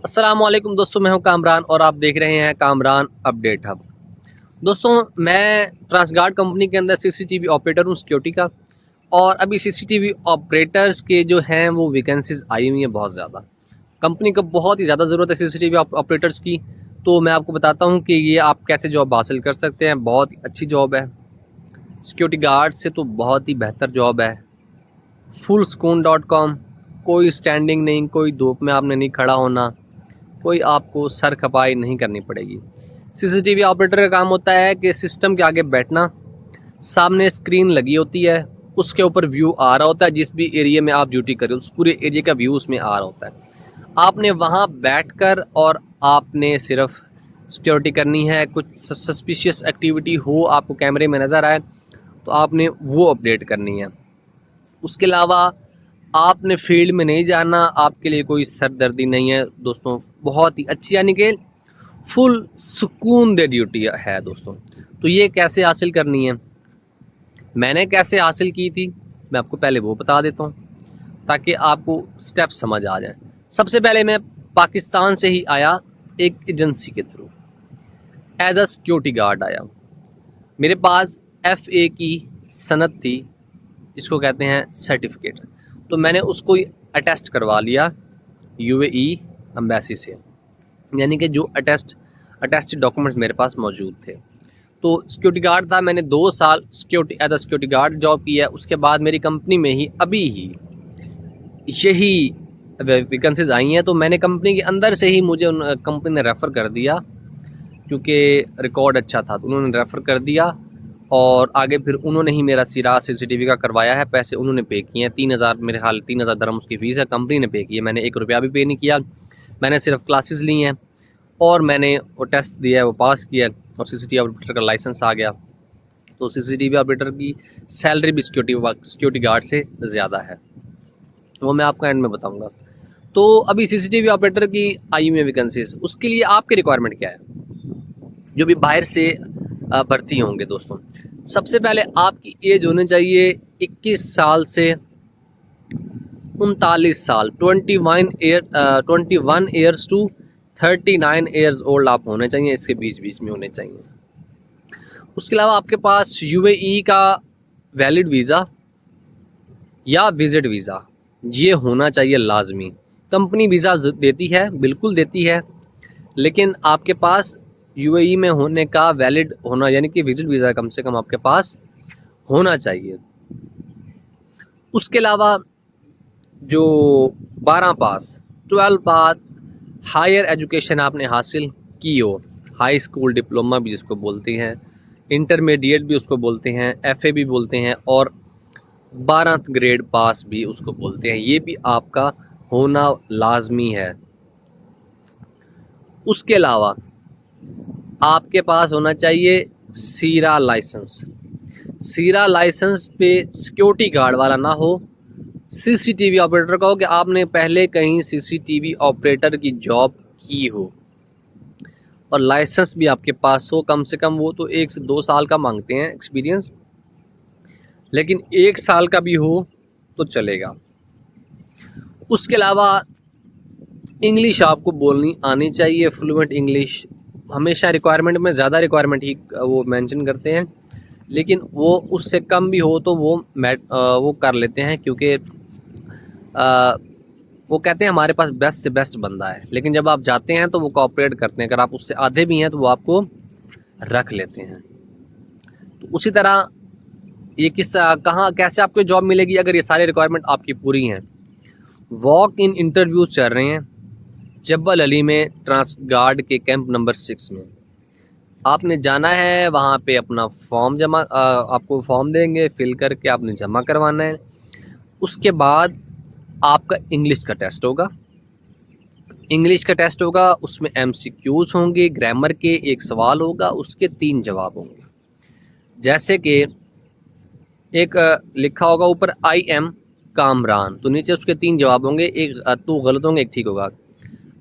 अस्सलामुअलैकुम दोस्तों, मैं हूं कामरान और आप देख रहे हैं कामरान अपडेट हब। दोस्तों, मैं ट्रांसगार्ड कंपनी के अंदर सीसीटीवी ऑपरेटर हूं सिक्योरिटी का। और अभी सीसीटीवी ऑपरेटर्स के जो हैं वो वैकेंसीज आई हुई हैं बहुत ज़्यादा। कंपनी को बहुत ही ज़्यादा ज़रूरत है सीसीटीवी ऑपरेटर्स की। तो मैं आपको बताता हूँ कि ये आप कैसे जॉब हासिल कर सकते हैं। बहुत ही अच्छी जॉब है, सिक्योरिटी गार्ड से तो बहुत ही बेहतर जॉब है। fullscoon.com, कोई स्टैंडिंग नहीं, कोई धूप में आपने नहीं खड़ा होना, कोई आपको सर खपाई नहीं करनी पड़ेगी। सीसीटीवी ऑपरेटर का काम होता है कि सिस्टम के आगे बैठना, सामने स्क्रीन लगी होती है, उसके ऊपर व्यू आ रहा होता है। जिस भी एरिया में आप ड्यूटी करें उस पूरे एरिया का व्यू उसमें आ रहा होता है। आपने वहाँ बैठकर और आपने सिर्फ सिक्योरिटी करनी है। कुछ सस्पिशियस एक्टिविटी हो, आपको कैमरे में नज़र आए, तो आपने वो अपडेट करनी है। उसके अलावा आपने फील्ड में नहीं जाना, आपके लिए कोई सरदर्दी नहीं है दोस्तों। बहुत ही अच्छी, यानी कि फुल सुकून दे ड्यूटी है दोस्तों। तो ये कैसे हासिल करनी है, मैंने कैसे हासिल की थी, मैं आपको पहले वो बता देता हूँ ताकि आपको स्टेप समझ आ जाए। सबसे पहले मैं पाकिस्तान से ही आया, एक एजेंसी के through as a security guard आया। मेरे पास FA की सनद थी, इसको कहते हैं सर्टिफिकेट। तो मैंने उसको अटेस्ट करवा लिया UAE एम्बेसी से, यानी कि जो अटेस्टेड डॉक्यूमेंट्स मेरे पास मौजूद थे। तो सिक्योरिटी गार्ड था, मैंने 2 साल security as a security guard job की है। उसके बाद मेरी कंपनी में ही अभी ही यही वैकेंसीज आई हैं। तो मैंने कंपनी के अंदर से ही, मुझे कंपनी ने रेफ़र कर दिया क्योंकि रिकॉर्ड अच्छा था, तो उन्होंने रेफ़र कर दिया। और आगे फिर उन्होंने ही मेरा सिरा सीसीटीवी का करवाया है। पैसे उन्होंने पे किए हैं, 3000 मेरे ख्याल 3000 दरहम उसकी फ़ीस है, कंपनी ने पे की है। मैंने 1 रुपया भी पे नहीं किया। मैंने सिर्फ क्लासेस ली हैं और मैंने वो टेस्ट दिया है, वो पास किया और सीसीटीवी ऑपरेटर का लाइसेंस आ गया। तो सीसीटीवी ऑपरेटर की सैलरी भी सिक्योरिटी गार्ड से ज़्यादा है, वो मैं आपको एंड में बताऊँगा। तो अभी सीसीटीवी ऑपरेटर की आई हुई वैकेंसीज, उसके लिए आपकी रिक्वायरमेंट क्या है जो भी बाहर से भर्ती होंगे दोस्तों। सबसे पहले आपकी एज होनी चाहिए 21 साल से 39 साल, 21 ईयर्स टू 39 ईयर्स ओल्ड आप होने चाहिए, इसके बीच बीच में होने चाहिए। उसके अलावा आपके पास UAE का वैलिड वीज़ा या विजिट वीज़ा ये होना चाहिए लाजमी। कंपनी वीज़ा देती है, बिल्कुल देती है, लेकिन आपके पास UAE में होने का वैलिड होना, यानी कि विजिट वीज़ा कम से कम आपके पास होना चाहिए। उसके अलावा जो 12 पास 12 पास हायर एजुकेशन आपने हासिल की हो, हाई स्कूल डिप्लोमा भी जिसको बोलते हैं, इंटरमीडिएट भी उसको बोलते हैं, FA भी बोलते हैं, और 12th ग्रेड पास भी उसको बोलते हैं, ये भी आपका होना लाजमी है। उसके अलावा आपके पास होना चाहिए सीरा लाइसेंस। सीरा लाइसेंस पे सिक्योरिटी गार्ड वाला ना हो, सीसीटीवी ऑपरेटर का हो कि आपने पहले कहीं सीसीटीवी ऑपरेटर की जॉब की हो और लाइसेंस भी आपके पास हो। कम से कम वो तो 1 से 2 साल का मांगते हैं एक्सपीरियंस, लेकिन 1 साल का भी हो तो चलेगा। उसके अलावा इंग्लिश आपको बोलनी आनी चाहिए, फ्लुएंट इंग्लिश। हमेशा रिक्वायरमेंट में ज़्यादा रिक्वायरमेंट ही वो मेंशन करते हैं, लेकिन वो उससे कम भी हो तो वो कर लेते हैं, क्योंकि वो कहते हैं हमारे पास बेस्ट से बेस्ट बंदा है। लेकिन जब आप जाते हैं तो वो कोऑपरेट करते हैं, अगर आप उससे आधे भी हैं तो वो आपको रख लेते हैं। तो उसी तरह ये कहाँ कैसे आपको जॉब मिलेगी अगर ये सारे रिक्वायरमेंट आपकी पूरी हैं। वॉक इन इंटरव्यूज़ चल रहे हैं जब्बल अली में, ट्रांसगार्ड के कैंप नंबर 6 में। आपने जाना है वहाँ पे, अपना फॉर्म आपको फॉर्म देंगे, फिल करके आपने जमा करवाना है। उसके बाद आपका इंग्लिश का टेस्ट होगा। उसमें MCQs होंगे, ग्रामर के 1 सवाल होगा, उसके 3 जवाब होंगे। जैसे कि एक लिखा होगा ऊपर I am कामरान, तो नीचे उसके 3 जवाब होंगे, एक तो गलत होंगे, एक ठीक होगा।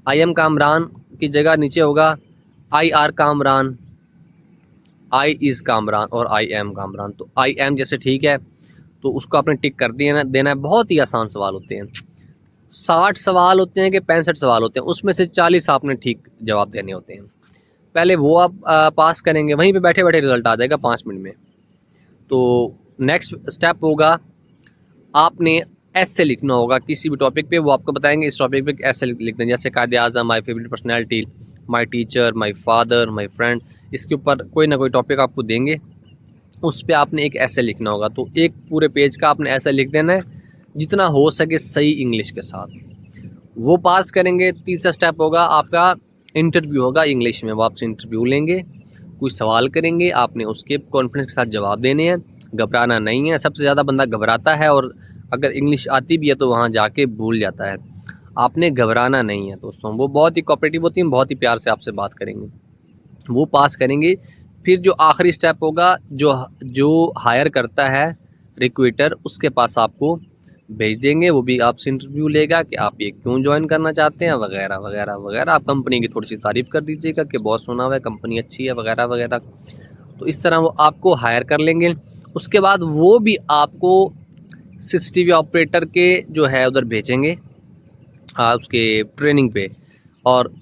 I am कामरान की जगह नीचे होगा I are Kamran, I is Kamran और I am कामरान। तो I am जैसे ठीक है तो उसको आपने टिक कर देना है। बहुत ही आसान सवाल होते हैं। 60 सवाल होते हैं कि 65 सवाल होते हैं, उसमें से 40 आपने ठीक जवाब देने होते हैं। पहले वो आप पास करेंगे, वहीं पे बैठे बैठे रिजल्ट आ जाएगा 5 मिनट में। तो नेक्स्ट स्टेप होगा, आपने ऐसे लिखना होगा किसी भी टॉपिक पे, वो आपको बताएंगे इस टॉपिक पे ऐसे लिखना है, जैसे Quaid-e Azam, my favourite personality, my teacher, my father, my friend. इसके ऊपर कोई ना कोई टॉपिक आपको देंगे, उस पर आपने एक ऐसे लिखना होगा। तो एक पूरे पेज का आपने ऐसा लिख देना है, जितना हो सके सही इंग्लिश के साथ। वो पास करेंगे। तीसरा स्टेप होगा आपका इंटरव्यू होगा इंग्लिश में, वो आपसे इंटरव्यू लेंगे, कुछ सवाल करेंगे, आपने उसके कॉन्फिडेंस के साथ जवाब देने हैं, घबराना नहीं है। सबसे ज़्यादा बंदा घबराता है, और अगर इंग्लिश आती भी है तो वहाँ जाके भूल जाता है। आपने घबराना नहीं है दोस्तों, वो बहुत ही कोऑपरेटिव होती हैं, बहुत ही प्यार से आपसे बात करेंगे। वो पास करेंगे। फिर जो आखिरी स्टेप होगा, जो हायर करता है रिक्रूटर, उसके पास आपको भेज देंगे। वो भी आपसे इंटरव्यू लेगा कि आप ये क्यों ज्वाइन करना चाहते हैं, वगैरह वगैरह वगैरह। आप कंपनी की थोड़ी सी तारीफ़ कर दीजिएगा कि बहुत सुना हुआ है, कंपनी अच्छी है, वगैरह वगैरह। तो इस तरह वो आपको हायर कर लेंगे। उसके बाद वो भी आपको सीसीटीवी ऑपरेटर के जो है उधर भेजेंगे, उसके ट्रेनिंग पे, और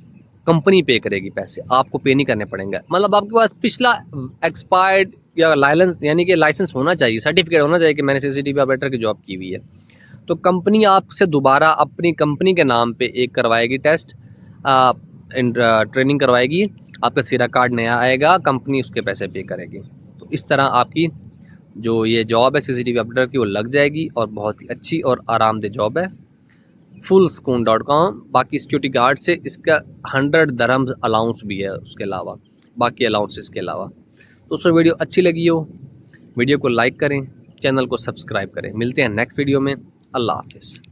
कंपनी पे करेगी पैसे, आपको पे नहीं करने पड़ेंगे। मतलब आपके पास पिछला एक्सपायर्ड या लाइसेंस, यानी कि लाइसेंस होना चाहिए, सर्टिफिकेट होना चाहिए कि मैंने सीसीटीवी ऑपरेटर की जॉब की हुई है। तो कंपनी आपसे दोबारा अपनी कंपनी के नाम पे एक करवाएगी टेस्ट, ट्रेनिंग करवाएगी, आपका सीरा कार्ड नया आएगा, कंपनी उसके पैसे पे करेगी। तो इस तरह आपकी जो ये जॉब है सीसीटीवी ऑपरेटर की, वो लग जाएगी, और बहुत ही अच्छी और आरामदेह जॉब है। fullscoon.com। बाकी सिक्योरिटी गार्ड से इसका 100 दरहम्स अलाउंस भी है, उसके अलावा बाकी अलाउंसेस के अलावा। तो दोस्तों वीडियो अच्छी लगी हो, वीडियो को लाइक करें, चैनल को सब्सक्राइब करें। मिलते हैं नेक्स्ट वीडियो में। अल्लाह हाफिज़।